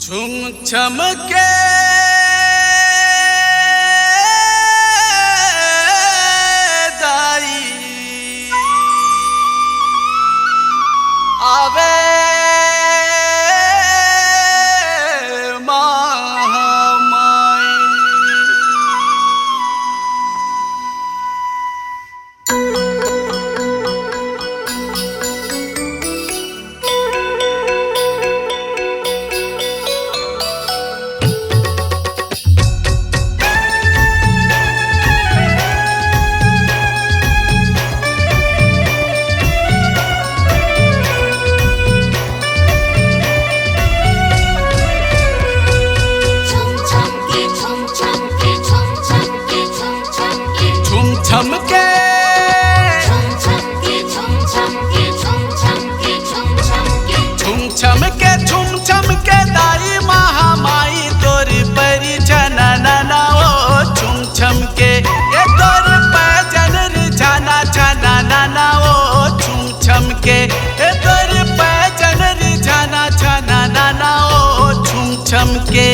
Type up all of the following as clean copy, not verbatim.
झुम छमके दाई आवे छमके झुम छमके दाई महामाई तोर परी छना नाना ओ झुम छमके ये तोर पैजन रिझाना छना नाना ओ झुम छमके ये तोर पैजन रिझाना छना नाना ओ झुम छमके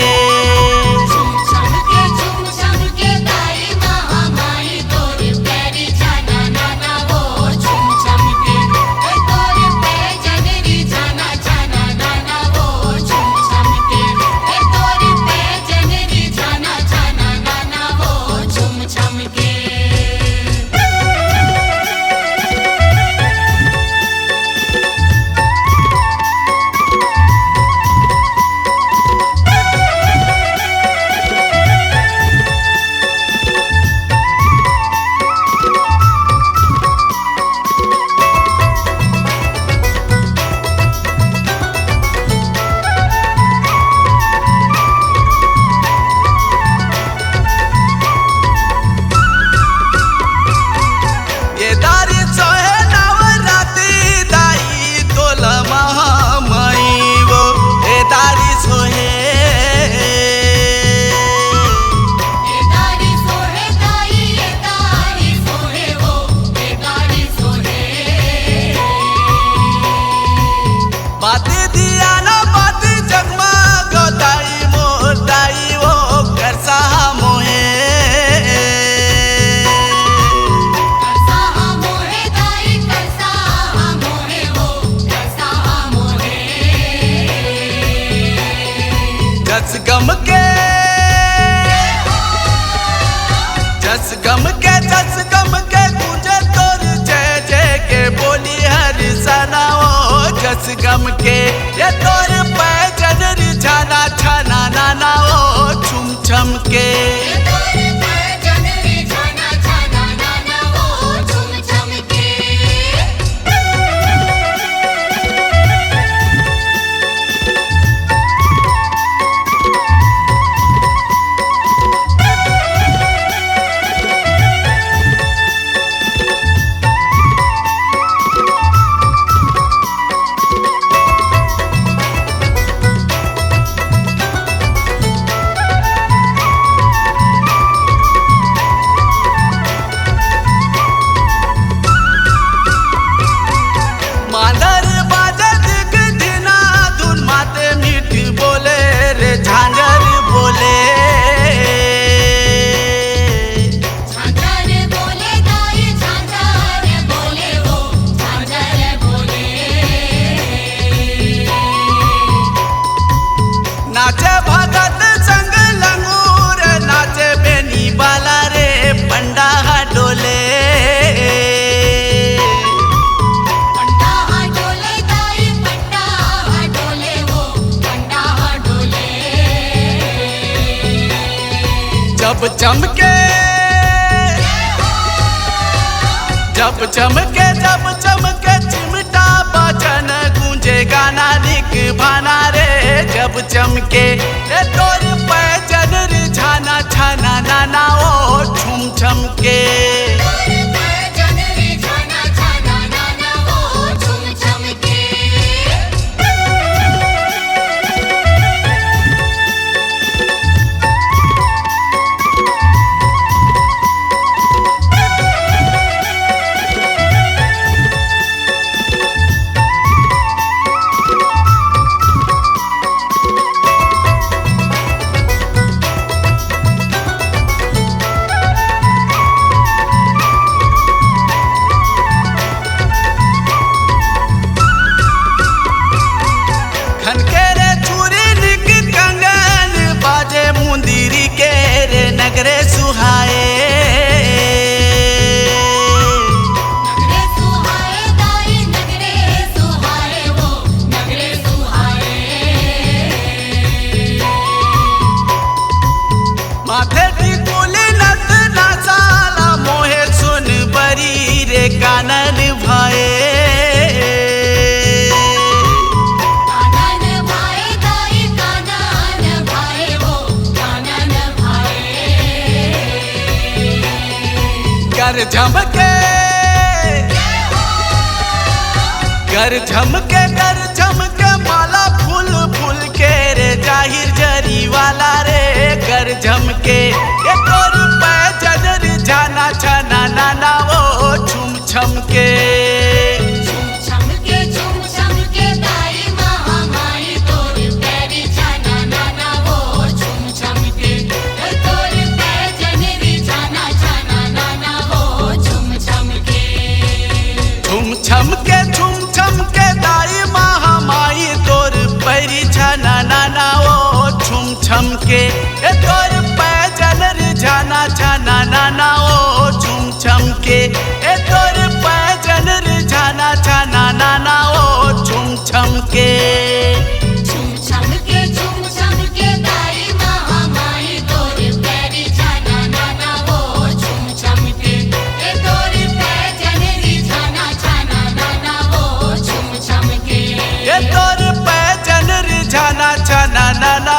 जस गम के गूंजे तोर जय जय के बोली हरि सना ओ जस गम के ये तोर पैजन रिझाना छना नाना ओ झुम छमके नाचे भगत संग लंगूर नाचे बेनी बाला रे पंडा डोले दाई पंडा डोले वो पंडा डोले जब चमके चिमटा बजन गूंजे गाना लिख भाना रे जब चमके ये तोर पैजन रिझाना छना नाना ओ झुम छमके झमके कर झमके माला फूल फूल के रे जाहिर जरी वाला रे कर झमके ये तोर पैजन रे जाना छना नाना वो झुम छमके झूम छमके दाई महामाई तोर पैरी जाना नाना वो झूम छमके तोर पैजन रे जाना छना नाना वो झूम छमके झुम छमके दाई महामाई तोर पैरी छना नाना वो झुम छमके ए तोर पैजन रे जाना छना नाना वो झुम छमके ए तोर पैजन रे जाना छना नाना वो झुम छमके झूम छमके दाई महामाई तोर पैरी जाना नाना वो झूम छमके तोर पैजन रे जाना छना नाना वो झूम छमके ए तोर पैजन रे जाना छना नाना